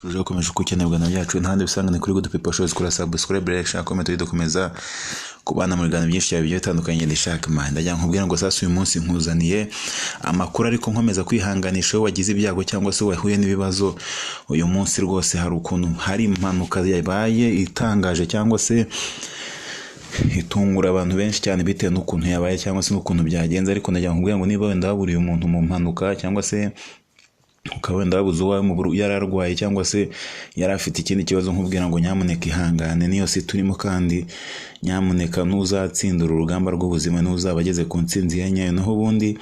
Ruje komeje kukenerwa na byacu ntande bisangane kuri Good People Shows kuri subscribe like share comment dukomeza kubana mu biganiro byinshi cyane bigiye bitandukanye ndashaka manda njya nkubwira ngo sasa uyu munsi nkuzaniye amakuru ariko nkomeza kwihanganisha wagize ibyago cyangwa se wahuye n'ibibazo uyu munsi rwose hari ukuntu hari impanuka yabaye itangaje cyangwa se itungura abantu benshi cyane bitewe n'ukuntu yabaye cyangwa se n'ukuntu byagenze ariko ndajya nkubwira ngo niba wenda waburiye umuntu mu mpanuka cyangwa se ukabenda wabuze uwawe mu yararwaye cyangwa se yari afite ikindi kibazo nkubwira ngo nyamuneka ihangane niyo si turimo kandi nyamuneka nuzatsindura urugamba rw'ubuzima nuzaba ageze ku ntsinzi ya nyayo naho ubundi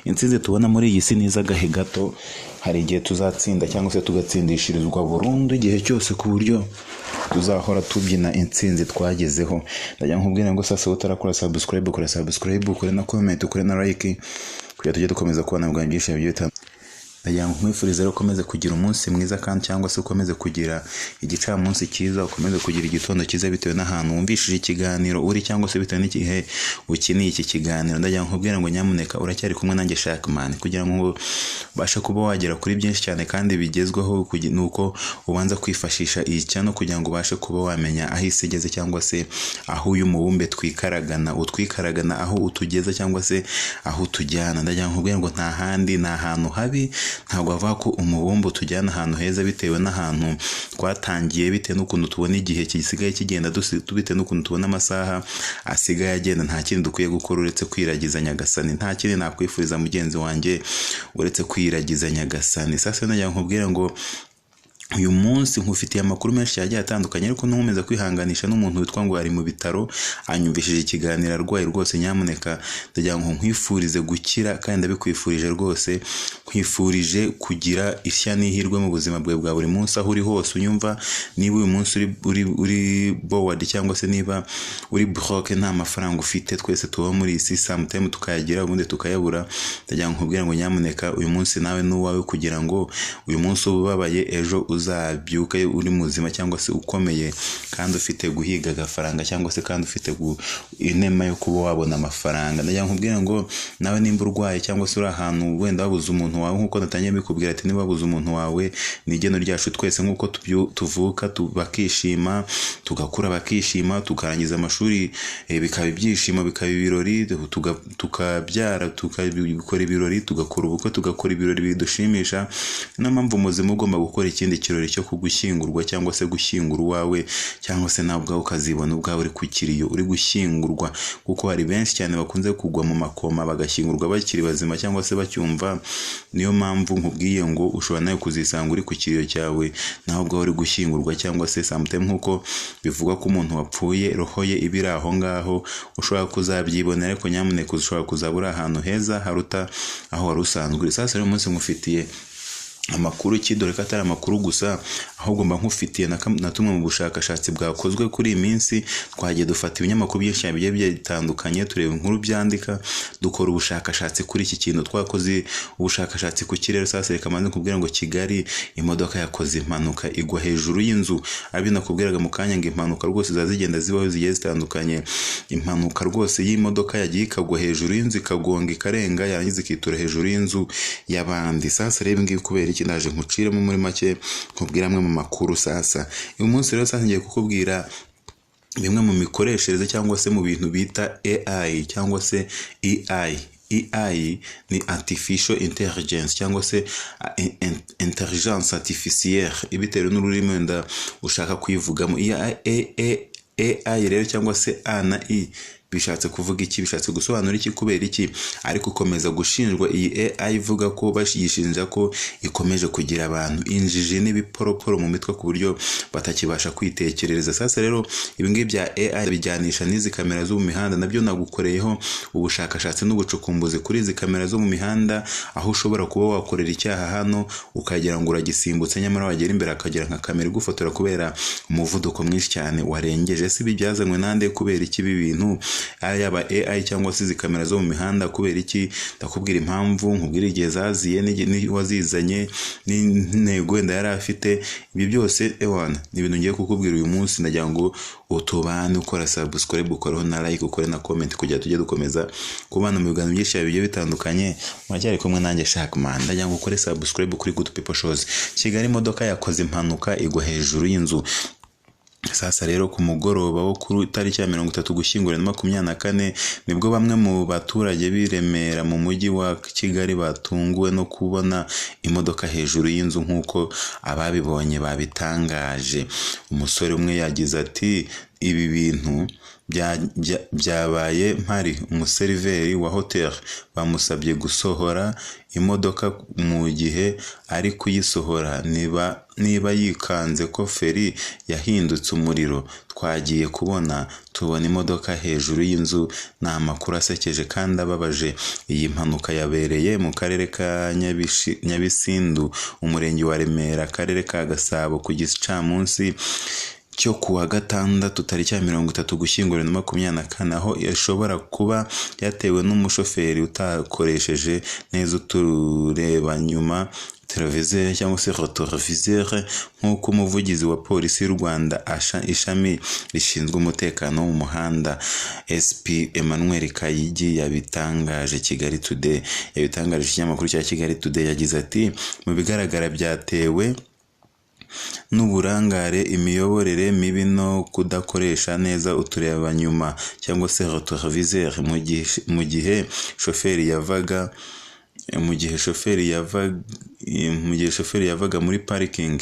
intsinzi tubona muri iyi si niza gahe gato hari igihe tuzatsinda cyangwa se tugatsindishirizwa burundu igihe cyose ku buryo tuzahora tubyina intsinzi twagezeho ndajya nkubwira ngo sasa utarakora subscribe ukore na comment ukore na like kugira tujye dukomeza kubona bwa byinshi bigiye bitandukanye ndagira ngo nkwifurize rero ukomeze kugira umunsi mwiza kandi cyangwa se ukomeze kugira igicamunsi cyiza ukomeze kugira igitondo cyiza bitewe n'ahantu wumvishije ikiganiro uri cyangwa se bitewe n'igihe ukiniye iki kiganiro ndagira ngo nkubwire ngo nyamuneka uracyari kumwe nanjye Shackman kugira ngo ubashe kuba wagera kuri byinshi cyane kandi bigezweho nuko ubanza kwifashisha iyi cyano kugira ngo ubashe kuba wamenya aho isi igeze cyangwa se aho uyu mubumbe utwikaragana aho utugeza cyangwa se aho tujyana ndagira ngo nkubwire ngo nta handi nta hantu habi ntabwo avuga ko umubumbe utujyana ahantu heza bitewe n'ahantu twatangiye bitewe n'ukuntu tubona igihe gisigaye kigenda bitewe n'ukuntu tubona amasaha asigaye agenda nta kindi dukwiye gukora uretse kwiragiza Nyagasani nta kindi nakwifuriza mugenzi wanjye uretse kwiragiza Nyagasani sasa nagira nkubwira ngo uyu munsi nkufitiye amakuru menshi yagiye atandukanye ariko nkomeza kwihanganisha n'umuntu witwa ngo ari mu bitaro anyumvishije ikiganiro arwaye rwose nyamuneka ndagira ngo nkwifurize gukira kandi ndabikwifurije rwose nkwifurije kugira ishya n'ihirwe mu buzima bwawe bwa buri munsi aho uri hose unyumva niba uyu munsi uri bored cyangwa se niba uri broke nta mafaranga ufite twese tuba muri isi sometime tukayagira ubundi tukayabura ndagira ngo nkubwire ngo nyamuneka uyu munsi nawe n'uwawe kugira ngo uyu munsi ubabaye ejo uzabyuke uri muzima cyangwa se ukomeye kandi ufite guhiga agafaranga cyangwa se kandi ufite inema yo kuba wabona amafaranga ndagira nkubwira ngo nawe nimba urwaye cyangwa se uri ahantu wenda wabuze umuntu wawe nkuko natangiye bikubwira ati niba wabuze umuntu wawe ni igeno ryacu twese nkuko tuvuka bakishima tugakura bakishima tukarangiza amashuri bikaba ibyishimo bikaba ibirori tukabyara tukabikora ibirori tugakora ubukwe tugakora ibirori bidushimisha niyo mpamvu umuzima ugomba gukora ikindi kirori cyo kugushyingurwa cyangwa se gushyingura uwawe cyangwa se nawe ubwawe ukazibona ubwawe uri ku kiriyo uri gushyingurwa kuko hari benshi cyane bakunze kugwa mu makoma bagashyingurwa bakiri bazima cyangwa se bacyumva niyo mpamvu nkubwiye ngo ushobora nawe kuzisanga uri ku kiriyo cyawe nawe ubwawe uri gushyingurwa cyangwa se sometime nkuko bivugwa ko umuntu wapfuye roho ye ibiri aho ngaho ushobora kuzabyibonera ariko nyamuneka ushobora kuzabura ahantu heza haruta aho wari usanzwe sasa rero umunsi ngufitiye amakuru dore ko atari amakuru gusa ahubwo mba nkufitiye na tumwe mu bushakashatsi bwakozwe kuri iyi minsi twagiye dufata ibinyamakuru byinshi bigiye bitandukanye tureba inkuru byandika dukora ubushakashatsi kuri iki kintu twakoze ubushakashatsi ku kirere sasa reka manze kubwira ngo Kigali imodoka yakoze impanuka igwa hejuru y'inzu abi nakubwiraga mu kanya ngo impanuka rwose zazigenda zibaho zigiye zitandukanye impanuka rwose y'imodoka yagiye ikagwa hejuru y'inzu ikagonga ikarenga yarangiza ikitura hejuru y'inzu y'abandi sasa reba ngiye kubera naje nkuciremo muri make nkubwira amwe mu makuru sasa uyu munsi rero sasa ngiye kukubwira bimwe mu mikoreshereze cyangwa se mu bintu bita AI cyangwa se AI ni artificial intelligence cyangwa se intelligence artificielle ibitewe n'ururimi wenda ushaka kwivugamo AI rero cyangwa se A na I bishatse kuvuga iki bishatse gusobanura iki kubera iki ariko ukomeza gushinjwa iyi AI ivuga ko bashyishinja ko ikomeje kugira abantu injiji n'ibiporoporo mu mitwe ku buryo batakibasha kwitekerereza sasa rero ibingibi bya AI bijyanisha n'izi kamera zo mu mihanda nabyo nagukoreyeho ubushakashatsi n'ubucukumbuzi kuri izi kamera zo mu mihanda aho ushobora kuba wakorera icyaha hano ukagira ngo uragisimbutse nyamara wagera imbere akagira nka kamera igufotora kubera umuvuduko mwinshi cyane warengeje si bibyazanywe nande kubera iki bintu yaba AI cyangwa se izi kamera zo mu mihanda. Kubera iki? Ndakubwira impamvu, nkubwira igihe zaziye wazizanye n'intego wenda yari afite. Ibi byose ewana ni ibintu ngiye kukubwira uyu munsi. Ndagira ngo utubane ukora subscribe, ukoreho na like, ukore na comment kugira tujye dukomeza kubana mu biganiro byinshi bigiye bitandukanye. Muracyari kumwe nanjye Shackman. Ndagira ngo ukore subscribe kuri Good People Shows. Kigali imodoka yakoze impanuka igwa hejuru y'inzu. Sasa rero ku mugoroba wo kuri tariki ya 30 Gushyingo 2024 nibwo bamwe mu baturage biremera mu mujyi wa Kigali batunguwe no kubona imodoka hejuru y'inzu nk'uko ababibonye babitangaje. Umusore umwe yagize ati ibi bintu byabaye mpari umuseriveri wa hotel bamusabye gusohora imodoka mu gihe ari kuyisohora niba yikanze ko feri yahindutse umuriro. Twagiye tubona imodoka hejuru y'inzu. Ni amakuru asekeje kandi ababaje. Iyi mpanuka yabereye mu karere ka Nyabisindu, umurenge wa Remera, akarere ka Gasabo ku gicamunsi cyo kuwa gatandatu tariki ya 30 Gushyingo 2024, aho yashobora kuba yatewe n'umushoferi utakoresheje neza utureba nyuma televiziyo cyangwa se retroviseur, nk'uko umuvugizi wa polisi y'u Rwanda ishami rishinzwe umutekano wo mu muhanda SP Emmanuel Kayigi yabitangaje Kigali Today. Yabitangaje ikinyamakuru cya Kigali Today. Yagize ati mu bigaragara byatewe n'uburangare, imiyoborere mibi no kudakoresha neza utureba nyuma cyangwa se retroviseur mu gihe shoferi yavaga muri parking.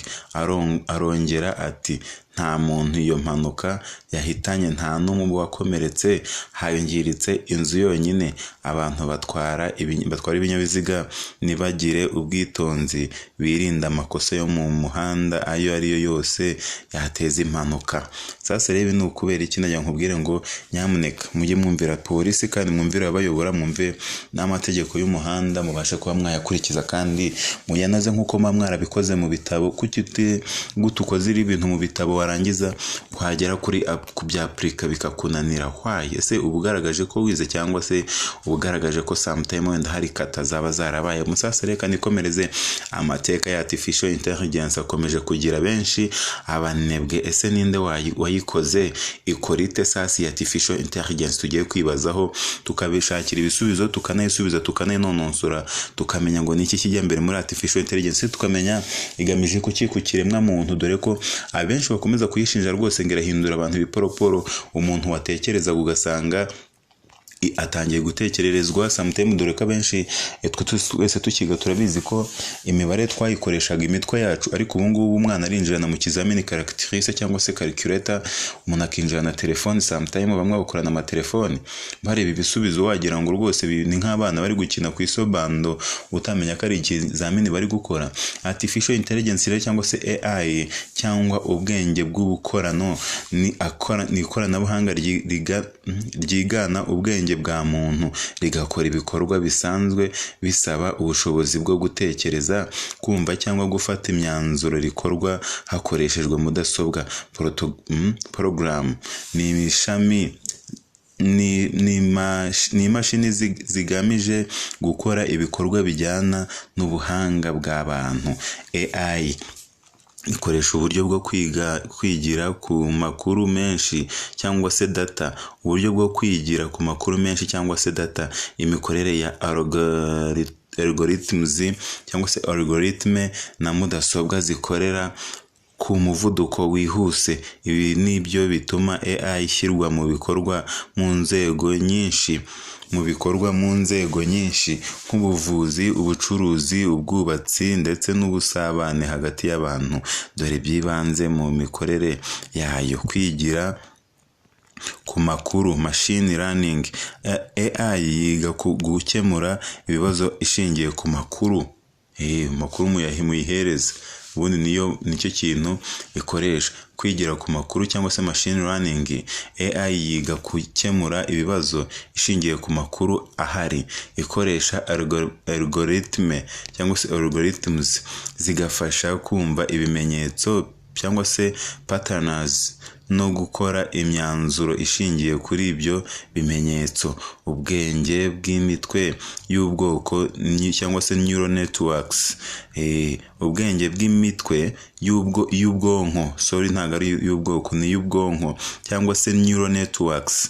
Arongera ati nta muntu iyo mpanuka yahitanye, nta n'umwe wakomeretse, hangiritse inzu yonyine. Abantu batwara ibinyabiziga nibagire ubwitonzi, birinda amakosa yo mu muhanda ayo ariyo yose yateza impanuka. Sasa rebe ni ukubera iki najya nkubwire ngo nyamuneka mujye mwumvira polisi kandi mwumvira abayobora, mwumve n'amategeko y'umuhanda, mubashe kuba mwayakurikiza kandi muyanaze nk'uko mwarabikoze mu bitabo. Kuki gutukoze ibintu mu bitabo warangiza wagera ku byaplika bikakunanira? Why? Ese ubugaragaje ko wize cyangwa se ubugaragaje ko sometime wenda hari kata zaba zarabaye? Musasa reka nikomereze. Amateka ya artificial intelligence akomeje kugira benshi abanebwe. Ese ninde wayikoze? Ikorite sasi ya artificial intelligence tugiye kwibazaho, tukabishakira ibisubizo, tukanayisubiza, tukanayinononsura, tukamenya ngo niki kijya mbere muri artificial intelligence, tukamenya igamije kuki ku kiremwa muntu, dore ko abenshi bakomeza kuyishinja rwose ngo irahindura abantu ibiporoporo. Umuntu watekereza ugasanga atangiye gutekererezwa sometime, dore ko abenshi twese tukiga turabizi ko imibare twayikoreshaga imitwe yacu, ariko ubu ngubu umwana arinjirana mu kizamini calculatrice cyangwa se calculator, umuntu akinjirana telefone. Sometime bamwe bakorana amatelefoni bareba ibisubizo, wagira ngo rwose ni nk'abana bari gukina ku isobando utamenya ko ari ikizamini bari gukora. Artificial intelligence rero cyangwa se AI cyangwa ubwenge bw'ubukorano ni ikoranabuhanga ryigana ubwenge bwa muntu, rigakora ibikorwa bisanzwe bisaba ubushobozi bwo gutekereza, kumva cyangwa gufata imyanzuro, rikorwa hakoreshejwe mudasobwa. Program ni imashini zigamije gukora ibikorwa bijyana n'ubuhanga bw'abantu. AI ikoresha uburyo bwo kwigira ku makuru menshi cyangwa se data. Uburyo bwo kwigira ku makuru menshi cyangwa se data. Imikorere ya algorithms cyangwa se algoritme na mudasobwa zikorera ku muvuduko wihuse. Ibi nibyo bituma AI ishyirwa mu bikorwa mu nzego nyinshi nk'ubuvuzi, ubucuruzi, ubwubatsi ndetse n'ubusabane hagati y'abantu. Dore byibanze mu mikorere yayo: kwigira ku makuru, machine learning. AI yiga gukemura ibibazo ishingiye ku makuru. Makuru muyihereza, ubundi nicyo kintu ikoresha. Kwigira ku makuru cyangwa se machine learning. AI yiga gukemura ibibazo ishingiye ku makuru ahari, ikoresha algoritme cyangwa se algorithms zigafasha kumva ibimenyetso cyangwa se patterns no gukora imyanzuro ishingiye kuri ibyo bimenyetso. Ubwenge bw'imitwe y'ubwoko cyangwa se neural networks, ubwenge bw'imitwe y'ubwonko, ntabwo ari y'ubwoko, ni y'ubwonko cyangwa se neural networks.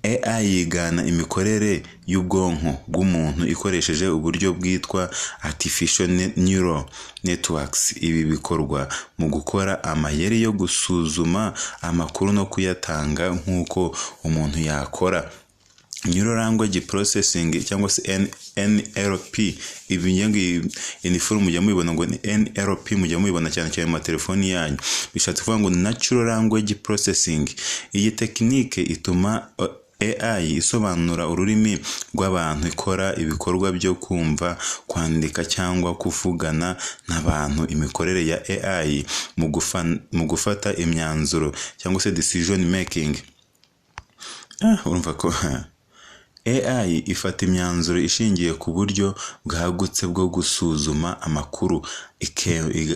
AI yigana imikorere y'ubwonko bw'umuntu ikoresheje uburyo bwitwa artificial neural networks. Ibi bikorwa mu gukora amayeri yo gusuzuma amakuru no kuyatanga nk'uko umuntu yakora. Neural language processing cyangwa se NLP, iyi forum mujya mubibona ngo ni NLP, mujya mubibona cyane cyane mu telefoni yanyu. Bishatse kuvuga ngo natural language processing. Iyi tekinike ituma AI isobanura ururimi rw'abantu, ikora ibikorwa byo kumva, kwandika cyangwa kuvugana n'abantu. Imikorere ya AI mu gufata imyanzuro cyangwa se decision making. Urumva ko AI ifata imyanzuro ishingiye ku buryo bwagutse bwo gusuzuma amakuru,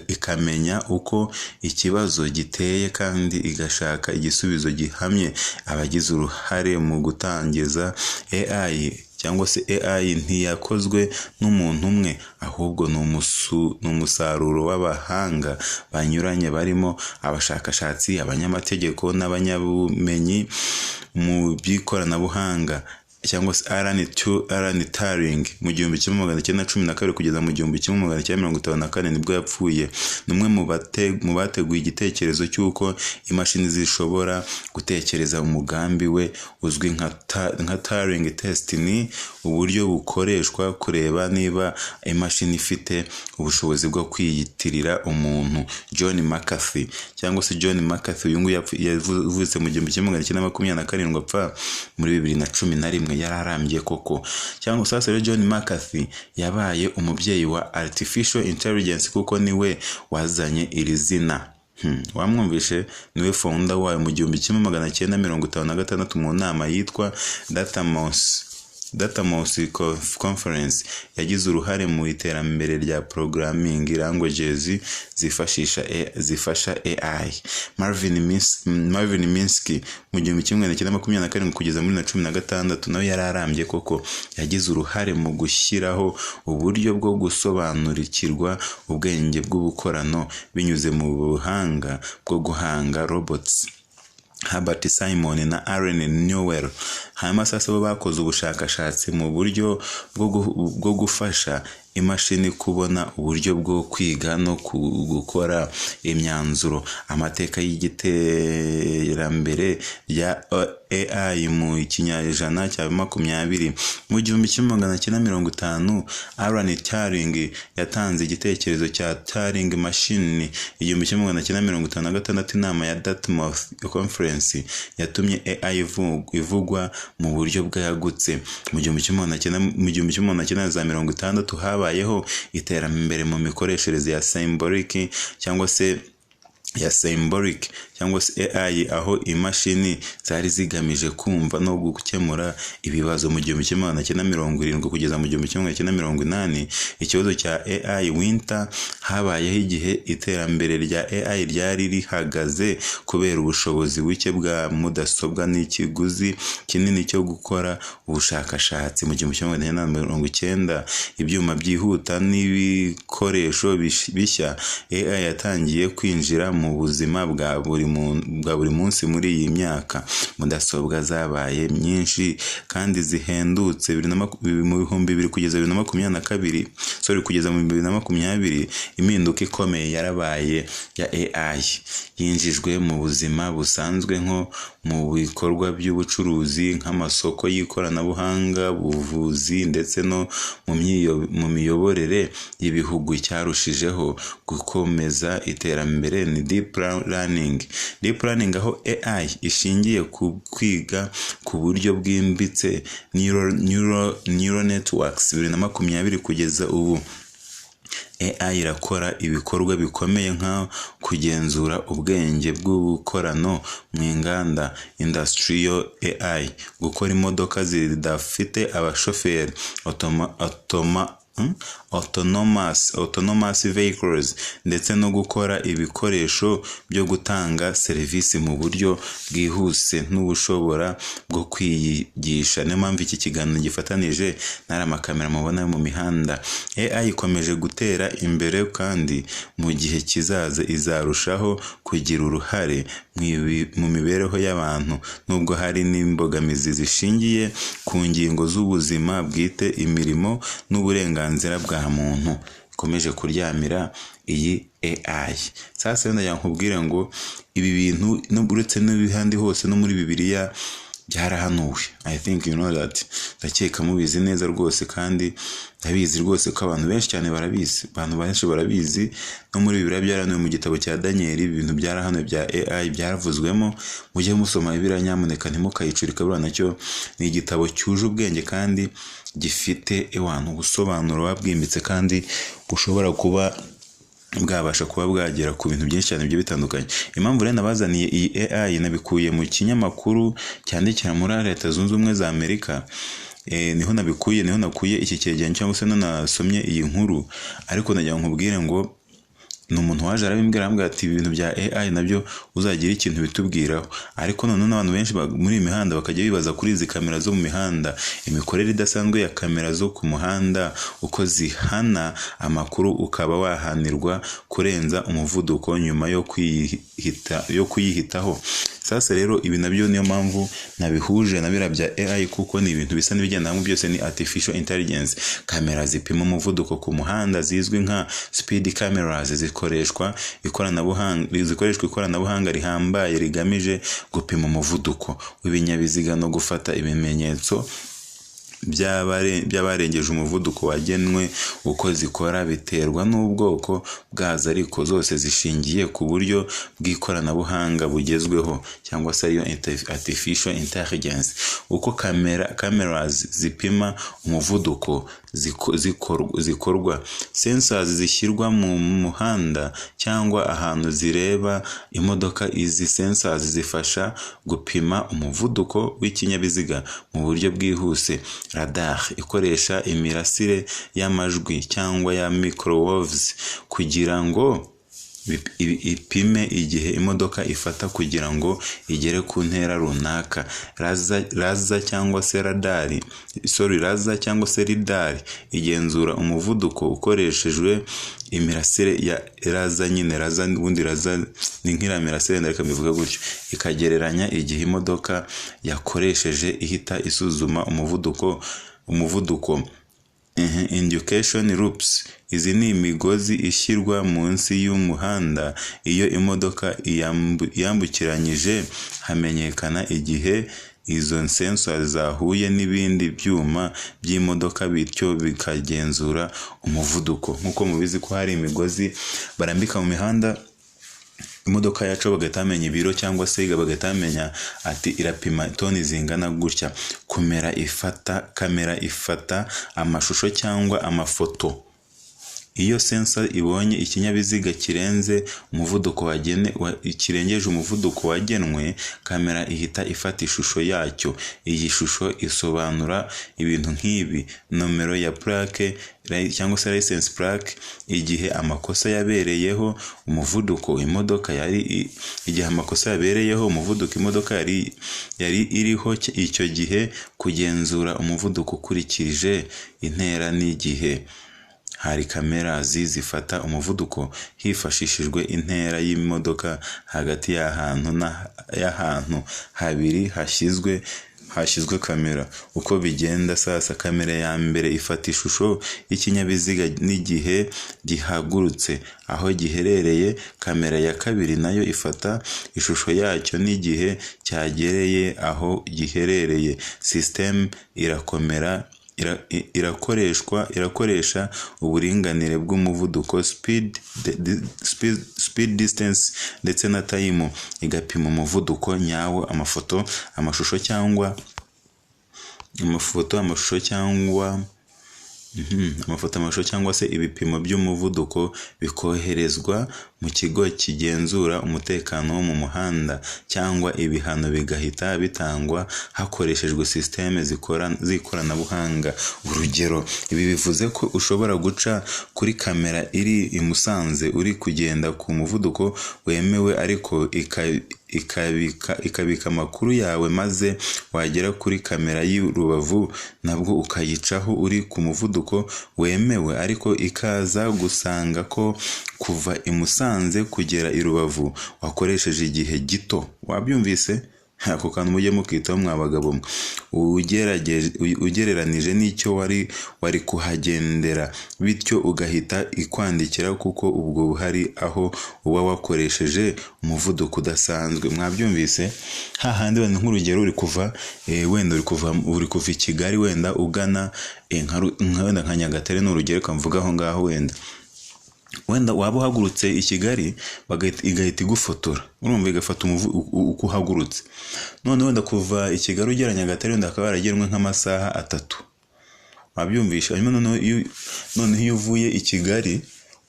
ikamenya uko ikibazo giteye kandi igashaka igisubizo gihamye. Abagize uruhare mu gutangiza AI cyangwa se AI ntiyakozwe n'umuntu umwe, ahubwo ni umusaruro w'abahanga banyuranye barimo abashakashatsi, abanyamategeko n'abanyabumenyi mu by'ikoranabuhanga cyangwa se Alan Turing mu 1912 kugeza mu 1954 nibwo yapfuye. Numwe mu bateguye igitekerezo cy'uko imashini zishobora gutekereza umugambi we uzwi nka Turing test. Ni uburyo bukoreshwa kureba niba imashini ifite ubushobozi bwo kwiyitirira umuntu. John McAfee cyangwa se John McAfee, uyu nguyu yavutse mu 1927 apfa muri 2011. Yararambye koko. Cyangwa sasa rero John McAfee yabaye umubyeyi wa artificial intelligence kuko niwe wazanye iri zina. Wamwumvishe, niwe founder wayo mu 1956 mu nama yitwa Datamous Conference. Yagize uruhare mu iterambere rya programming languages zifasha AI. Marvin Minsky mu 1927 kugeza muri 2016 nawe yararambye koko. Yagize uruhare mu gushyiraho uburyo bwo gusobanukirwa ubwenge bw'ubukorano binyuze mu buhanga bwo guhanga robots. Herbert Simon na Allen Newell hanyuma sasa bo bakoze ubushakashatsi mu buryo bwo gufasha imashini kubona uburyo bwo kwiga no gukora imyanzuro. Amateka y'igiterambere rya AI mu kinyejana cya 20. Mu 1950 Alan Turing yatanze igitekerezo cya Turing machine. 1956 inama ya Dartmouth Conference yatumye AI ivugwa mu buryo bwagutse. Mu 1960 habayeho iterambere mu mikoreshereze ya symbolic cyangwa se AI, aho imashini zari zigamije kumva no gukemura ibibazo. Mu 1970 kugeza mu 1980 ikibazo cya AI winter habayeho igihe iterambere rya AI ryari rihagaze kubera ubushobozi buke bwa mudasobwa n'ikiguzi kinini cyo gukora ubushakashatsi. Mu 1990 ibyuma byihuta n'ibikoresho bishya AI yatangiye kwinjira mu buzima bwa buri munsi. Muri iyi myaka mudasobwa zabaye nyinshi kandi zihendutse. Mu 2000 kugeza 2022 kugeza mu 2020 impinduka ikomeye yarabaye ya AI yinjijwe mu buzima busanzwe nko mu bikorwa by'ubucuruzi nk'amasoko y'ikoranabuhanga, buvuzi ndetse no mu miyoborere y'ibihugu. Cyarushijeho gukomeza iterambere ni deep learning, aho AI ishingiye ku kwiga ku buryo bwimbitse neural networks. 2020 kugeza ubu AI irakora ibikorwa bikomeye nka kugenzura ubwenge bw'ubukorano mu inganda, industrial AI, gukora imodoka zidafite abashoferi, autonomous vehicles ndetse no gukora ibikoresho byo gutanga serivisi mu buryo bwihuse n'ubushobora bwo kwiyigisha. Niyo mpamvu iki kiganiro gifatanije n'ari amakamera mubona yo mu mihanda. AI ikomeje gutera imbere kandi mu gihe kizaza izarushaho kugira uruhare mu mibereho y'abantu, nubwo hari n'imbogamizi zishingiye ku ngingo z'ubuzima bwite, imirimo n'uburenganzira bwa muntu ikomeje kuryamira iyi AI. Sasa ndagira nkubwire ngo ibi bintu uretse n'ibihandi hose no muri Bibiliya byarahanuwe. I think you know that. Ndakeka mubizi neza rwose kandi ndabizi rwose ko abantu benshi cyane barabizi. Abantu benshi barabizi no muri Bibiliya byarahanuwe mu gitabo cya Daniel. Ibintu byarahanuwe bya AI byaravuzwemo. Mujye musoma Bibiliya nyamuneka ntimukayicurika, buriya nacyo ni igitabo cyuje ubwenge kandi gifite ubusobanuro bwimbitse kandi bushobora kuba bwabasha kuba bwagera ku bintu byinshi cyane bigiye bitandukanye. Impamvu rero nabazaniye iyi AI nabikuye mu kinyamakuru cyandikira muri Leta Zunze Ubumwe za Amerika. Niho nakuye iki cyegeranyo cyangwa se nasomye iyi nkuru, ariko nagira nkubwire ngo ni umuntu waje arabimbwira ati ibintu bya AI nabyo uzagira ikintu bitubwiraho. Ariko none n'abantu benshi muri iyi mihanda bakajya bibaza kuri izi kamera zo mu mihanda, imikorere idasanzwe ya kamera zo ku muhanda, uko zihana amakuru ukaba wahanirwa kurenza umuvuduko nyuma yo kuyihitaho. Sasa rero ibi nabyo niyo mpamvu nabihuje na biriya bya AI, kuko ni ibintu bisa n'ibigenda hamwe, byose ni artificial intelligence. Kamera zipima umuvuduko ku muhanda zizwi nka speed cameras zikoreshwa ikoranabuhanga rihambaye rigamije gupima umuvuduko w'ibinyabiziga no gufata ibimenyetso by'abarengeje umuvuduko wagenwe. Uko zikora biterwa n'ubwoko bwazo, ariko zose zishingiye ku buryo bw'ikoranabuhanga bugezweho cyangwa se ariyo artificial intelligence. Uko cameras zipima umuvuduko zikorwa, sensors zishyirwa mu muhanda cyangwa ahantu zireba imodoka. Izi sensors zifasha gupima umuvuduko w'ikinyabiziga mu buryo bwihuse. Radar ikoresha imirasire y'amajwi cyangwa ya microwaves kugira ngo ipime igihe imodoka ifata kugira ngo igere ku ntera runaka. Raza cyangwa se radar igenzura umuvuduko ukoreshejwe imirasire ya raza nyine. Ubundi raza ni nk'iriya mirasire ndareka mbivuga gutyo, ikagereranya igihe imodoka yakoresheje ihita isuzuma umuvuduko. Indication loops, izi ni imigozi ishyirwa munsi y'umuhanda iyo imodoka yambukiranyije, hamenyekana igihe izo sensors zahuye n'ibindi byuma by'imodoka, bityo bikagenzura umuvuduko. Nk'uko mubizi ko hari imigozi barambika mu mihanda imodoka yacu bagahita bamenya ibiro, cyangwa se bagahita bamenya ati irapima toni zingana gutya. Kamera ifata amashusho cyangwa amafoto. Iyo sensor ibonye ikinyabiziga kirengeje umuvuduko wagenwe, kamera ihita ifata ishusho yacyo. Iyi shusho isobanura ibintu nk'ibi: nomero ya plaque cyangwa se license plaque, igihe amakosa yabereyeho, umuvuduko imodoka yari iriho icyo gihe, kugenzura umuvuduko ukurikije intera n'igihe. Hari kamera zifata umuvuduko hifashishijwe intera y'imodoka hagati y'ahantu habiri hashyizwe kamera. Uko bigenda sasa, kamera ya mbere ifata ishusho y'ikinyabiziga n'igihe gihagurutse aho giherereye. Kamera ya kabiri nayo ifata ishusho yacyo n'igihe cyagereye aho giherereye. System irakoresha uburinganire bw'umuvuduko speed distance ndetse na time, igapima umuvuduko nyawo. amashusho cyangwa amafoto, amashusho cyangwa se ibipimo by'umuvuduko bikoherezwa mu kigo kigenzura umutekano wo mu muhanda, cyangwa ibihano bigahita bitangwa hakoreshejwe sisiteme z'ikoranabuhanga. Urugero, ibi bivuze ko ushobora guca kuri kamera iri i Musanze uri kugenda ku muvuduko wemewe, ariko ikabika amakuru yawe, maze wagera kuri kamera y'i Rubavu nabwo ukayicaho uri ku muvuduko wemewe, ariko ikaza gusanga ko kuva i Musanze kugera i Rubavu wakoresheje igihe gito. Wabyumvise? Ako kantu mujye mukitaho mwa bagabo mwe. Ugereranije n'icyo wari kuhagendera, bityo ugahita ikwandikira, kuko ubwo hari aho uba wakoresheje umuvuduko udasanzwe. Mwabyumvise? Hahandi wenda nk'urugero uri kuva i Kigali wenda ugana wenda nka Nyagatare, ni urugero kamvuga aho ngaho, wenda waba uhagurutse i Kigali igahita igufotora, urumva igafata uko uhagurutse. None wenda kuva i Kigali ugera Nyagatare wenda akaba yaragenwe nk'amasaha 3. Wabyumvisha? Noneho iyo uvuye i Kigali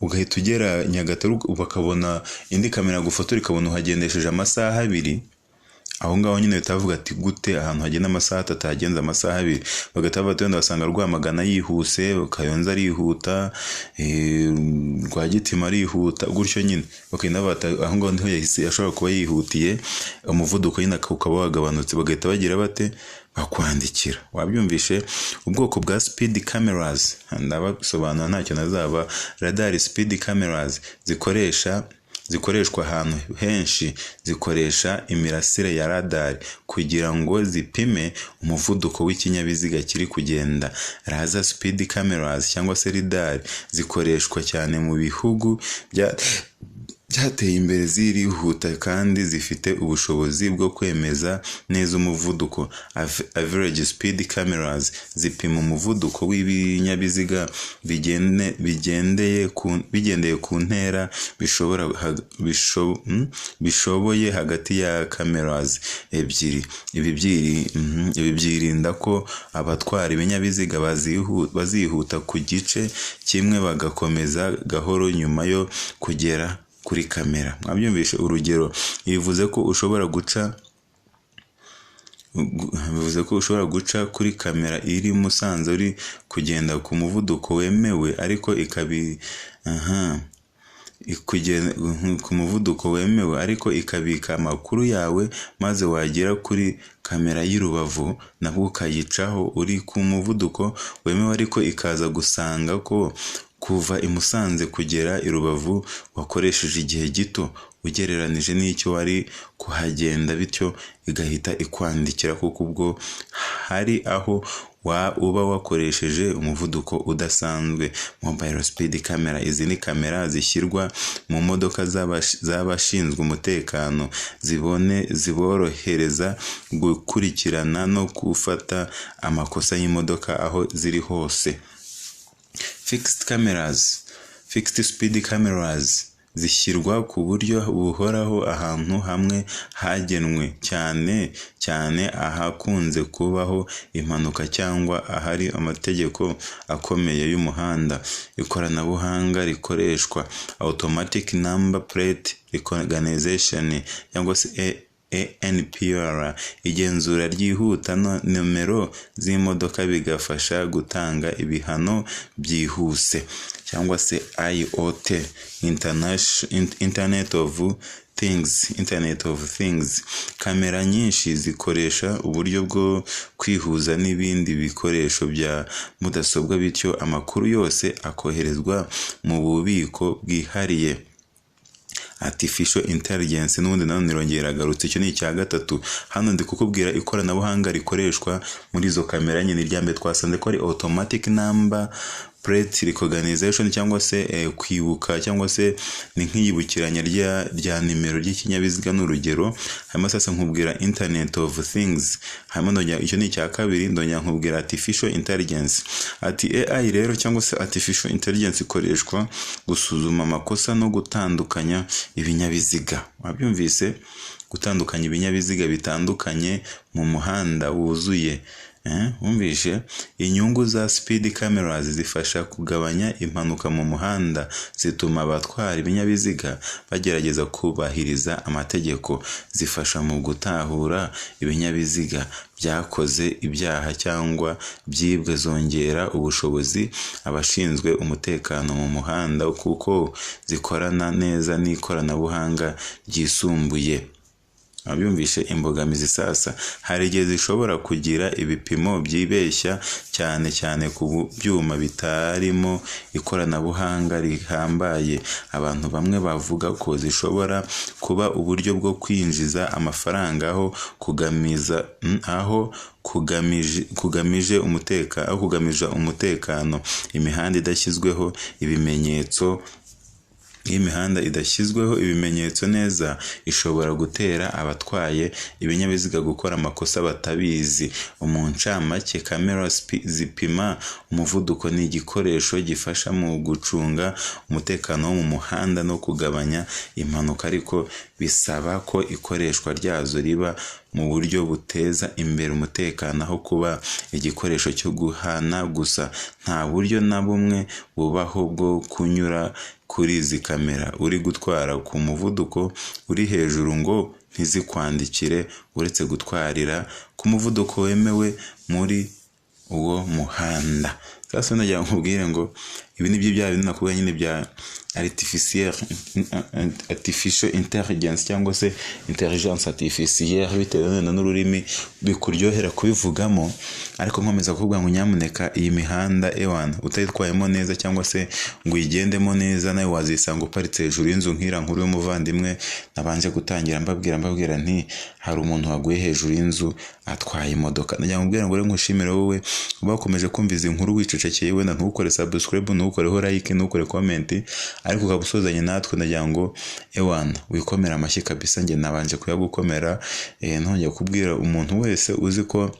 ugahita ugera Nyagatare, bakabona indi kamera gufotora ikabona uhagendesheje amasaha 2, aho ngaho nyine bitavuga ati gute ahantu hagenda amasaha 3 hagenza amasaha 2. Bagahita bati wenda basanga Rwamagana yihuse, Kayonza arihuta, Rwagitima arihuta, gutyo nyine bakagenda bata aho ngaho niho yashobora kuba yihutiye, umuvuduko nyine ukaba wagabanutse, bagahita bagira bate bakwandikira. Wabyumvishe? Ubwoko bwa speed cameras ndabasobanura ntacyo nazaba. Radar speed cameras zikoreshwa ahantu henshi, zikoresha imirasire ya radar kugira ngo zipime umuvuduko w'ikinyabiziga kiri kugenda. Laser speed cameras cyangwa se radar zikoreshwa cyane mu bihugu byateye imbere, zirihuta kandi zifite ubushobozi bwo kwemeza neza umuvuduko. Average speed cameras zipima umuvuduko w'ibinyabiziga bigendeye ku ntera bishoboye hagati ya cameras ebyiri. Ibi byirinda ko abatwara ibinyabiziga bazihuta ku gice kimwe bagakomeza gahoro nyuma yo kugera kuri kamera. Mwabyumvishe? Urugero, bivuze ko ushobora guca kuri kamera iri Musanze uri kugenda ku muvuduko wemewe, ariko ikabika amakuru yawe, maze wagera kuri kamera y'i Rubavu nabwo ukayicaho uri ku muvuduko wemewe, ariko ikaza gusanga ko kuva i Musanze kugera i Rubavu wakoresheje igihe gito ugereranije n'icyo wari kuhagenda, bityo igahita ikwandikira, kuko ubwo hari aho uba wakoresheje umuvuduko udasanzwe. Mobile speed camera, izi ni kamera zishyirwa mu modoka z'abashinzwe umutekano, ziborohereza gukurikirana no gufata amakosa y'imodoka aho ziri hose. Fixed speed cameras zishyirwa ku buryo buhoraho ahantu hamwe hagenwe, cyane ahakunze kubaho impanuka cyangwa ahari amategeko akomeye y'umuhanda. Ikoranabuhanga rikoreshwa automatic number plate recognition cyangwa se ANPR, igenzura ryihuta nomero z'imodoka bigafasha gutanga ibihano byihuse, cyangwa se IoT, Internet of Things. Kamera nyinshi zikoresha uburyo bwo kwihuza n'ibindi bikoresho bya mudasobwa, bityo amakuru yose akoherezwa mu bubiko bwihariye. Artificial intelligence, n'ubundi nayo nirongera agarutse, icyo ni icya 3. Hano ndi kukubwira ikoranabuhanga rikoreshwa muri izo kamera nyine. Irya mbere twasanze ko ari automatic number plate recognition, cyangwa se kwibuka, cyangwa se ni nk'iyibukiranya rya nimero ry'ikinyabiziga. N'urugero, hanyuma sasa nkubwira Internet of Things, hanyuma icyo ni icya 2, ndongera nkubwira artificial intelligence. AI rero cyangwa se artificial intelligence ikoreshwa gusuzuma amakosa no gutandukanya ibinyabiziga. Wabyumvise? Gutandukanya ibinyabiziga bitandukanye mu muhanda wuzuye. wumvishe inyungu za speed cameras zifasha kugabanya impanuka mu muhanda, zituma abatwara ibinyabiziga bagerageza kubahiriza amategeko, zifasha mu gutahura ibinyabiziga byakoze ibyaha cyangwa byibwe, zongera ubushobozi abashinzwe umutekano mu muhanda kuko zikorana neza n'ikoranabuhanga ryisumbuye. Abyumvishe imbogamizi sasa, hari igihe zishobora kugira ibipimo byibeshya cyane cyane ku byuma bitarimo ikoranabuhanga rihambaye. Abantu bamwe bavuga ko zishobora kuba uburyo bwo kwinjiza amafaranga aho kugamije umutekano. Imihanda idashyizweho ibimenyetso neza ishobora gutera abatwaye ibinyabiziga gukora amakosa batabizi. Mu ncamake, kamera zipima umuvuduko ni igikoresho gifasha mu gucunga umutekano wo mu muhanda no kugabanya impanuka, ariko bisaba ko ikoreshwa ryazo riba mu buryo buteza imbere umutekano aho kuba igikoresho cyo guhana gusa. Nta buryo na bumwe bubaho bwo kunyura kuri izi kamera uri gutwara ku muvuduko uri hejuru ngo ntizikwandikire, uretse gutwarira ku muvuduko wemewe muri uwo muhanda. Sasa nagira nkubwire ngo ibi ni byo bya bintu nakubwiye nyine bya artificial intelligence cyangwa se intelligence artificielle, bitewe n'ururimi bikuryohera kubivugamo, ariko nkomeza kuvuga ngo nyamuneka iyi mihanda ewana utayitwayemo neza cyangwa se ngo uyigendemo neza, nawe wazisanga uparitse hejuru y'inzu nk'ira nkuru y'umuvandimwe nabanje gutangira mbabwira nti hari umuntu waguye hejuru y'inzu atwaye imodoka. Nagira nkubwire ngo nkushimire wowe uba wakomeje kumva izi nkuru wicecekeye, wenda ntukore subscribe, ntukoreho like, ntukore comment, ariko ukabusozanye natwe. Nagira ngo ewana wikomera amashyi kabisa, njye nabanje kuyagukomera. Ntongeye kubwira umuntu wese uzi ko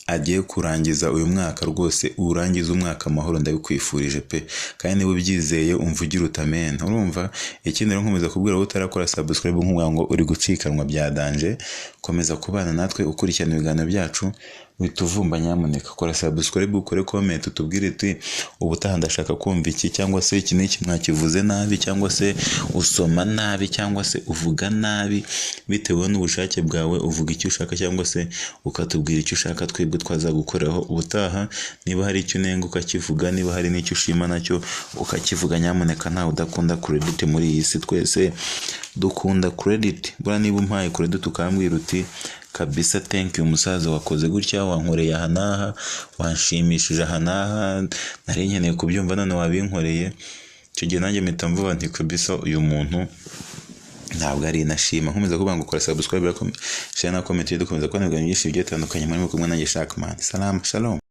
agiye kurangiza uyu mwaka, rwose urangiza umwaka amahoro, ndabikwifurije pe, kandi niba ubyizeye umvugira utamena. Urumva ikindi rero nkomeza kubwira wowe utarakora subscribe nk'ubwa ngo uri gucikanwa bya danje, komeza kubana natwe ukurikirana ibiganiro byacu bituvumba. Nyamuneka kora subscribe, ukore comment, utubwire uti ubutaha ndashaka kumva iki, cyangwa se iki n'iki mwakivuze nabi, cyangwa se usoma nabi, cyangwa se uvuga nabi, bitewe n'ubushake bwawe uvuga icyo ushaka, cyangwa se ukatubwira icyo ushaka twebwe twazagukoraho ubutaha. Niba hari icyo unenga ukakivuga, niba hari n'icyo ushima nacyo ukakivuga. Nyamuneka ntawe udakunda credit muri iyi si, twese dukunda credit. Bura niba umpaye credit ukambwira uti kabisa thank you musaza, wakoze gutya, wankoreye aha n'aha, wanshimishije aha n'aha, nari nkeneye kubyumva none wabinkoreye, icyo gihe nanjye mpita mvuga nti kabisa uyu muntu ntabwo ari inashima. Nkomeza kuvuga ngo ukora subscribe, share na comment, dukomeza kubona ibintu byinshi bigiye bitandukanye muri kumwe nanjye Shackman. Salam shalom.